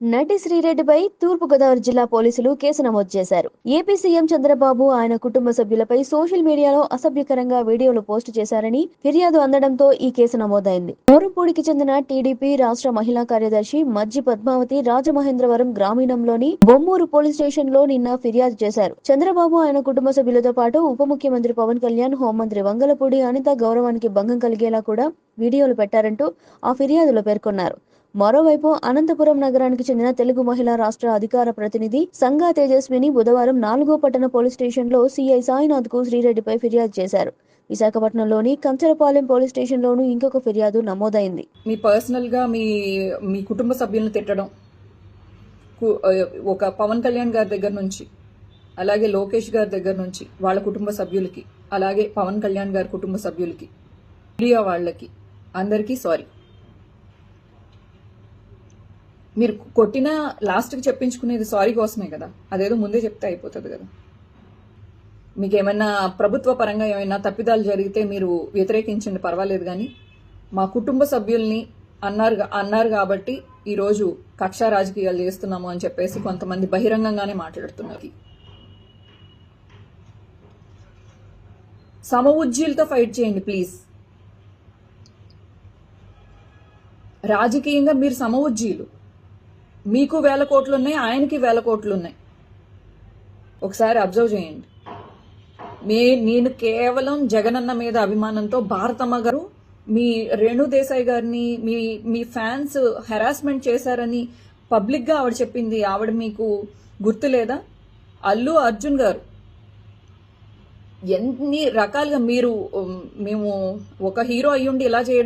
నటి శ్రీరెడ్డిపై తూర్పుగోదావరి జిల్లా పోలీసులు కేసు నమోదు చేశారు. ఏపీ సీఎం చంద్రబాబు ఆయన కుటుంబ సభ్యులపై సోషల్ మీడియాలో అసభ్యకరంగా వీడియోలు పోస్టు చేశారని ఫిర్యాదు అందడంతో ఈ కేసు నమోదైంది. మోరంపూడికి చెందిన టీడీపీ రాష్ట్ర మహిళా కార్యదర్శి మజ్జి పద్మావతి రాజమహేంద్రవరం గ్రామీణంలోని బొమ్మూరు పోలీస్ స్టేషన్ లో నిన్న ఫిర్యాదు చేశారు. చంద్రబాబు ఆయన కుటుంబ సభ్యులతో పాటు ఉప ముఖ్యమంత్రి పవన్ కళ్యాణ్, హోంమంత్రి వంగలపూడి అనిత గౌరవానికి భంగం కలిగేలా కూడా వీడియోలు పెట్టారంటూ ఆ ఫిర్యాదులో పేర్కొన్నారు. మరోవైపు అనంతపురం నగరానికి చెందిన తెలుగు మహిళా రాష్ట్ర అధికార ప్రతినిధి సంగా తేజస్విని బుధవారం 4వ పట్టణ పోలీస్ స్టేషన్లో సీఐ సాయినాథ్ కు శ్రీరెడ్డిపై ఫిర్యాదు చేశారు. విశాఖపట్నంలోని కంచరపాలెం పోలీస్ స్టేషన్లోనూ ఇంకొక ఫిర్యాదు నమోదైంది. మీ పర్సనల్ గా మీ కుటుంబ సభ్యులను తిట్టడం, ఒక పవన్ కళ్యాణ్ గారి దగ్గర నుంచి, అలాగే లోకేష్ గారి దగ్గర నుంచి వాళ్ళ కుటుంబ సభ్యులకి, అలాగే పవన్ కళ్యాణ్ గారి కుటుంబ సభ్యులకి, మీడియా వాళ్ళకి అందరికీ సారీ. మీరు కొట్టిన లాస్ట్కి చెప్పించుకునేది సారీ కోసమే కదా, అదేదో ముందే చెప్తే అయిపోతుంది కదా. మీకు ఏమైనా ప్రభుత్వ పరంగా ఏమైనా తప్పిదాలు జరిగితే మీరు వ్యతిరేకించండి, పర్వాలేదు. కానీ మా కుటుంబ సభ్యుల్ని అన్నారు కాబట్టి ఈరోజు కక్షా రాజకీయాలు చేస్తున్నాము అని చెప్పేసి కొంతమంది బహిరంగంగానే మాట్లాడుతున్నారు. సమఉజ్జీలతో ఫైట్ చేయండి ప్లీజ్. రాజకీయంగా మీరు సమఉజ్జీలు. మీకు 1000 కోట్లు ఉన్నాయి, ఆయనకి 1000 కోట్లు ఉన్నాయి. ఒకసారి అబ్జర్వ్ చేయండి. నేను కేవలం జగనన్న మీద అభిమానంతో భారతమ్మ గారు మీ రేణు దేశాయ్ గారిని మీ ఫ్యాన్స్ హెరాస్మెంట్ చేశారని పబ్లిక్ గా ఆవిడ చెప్పింది. ఆవిడ మీకు గుర్తు లేదా? అల్లు అర్జున్ గారు ఎన్ని రకాలుగా మేము ఒక హీరో అయ్యుండి ఇలా చేయడం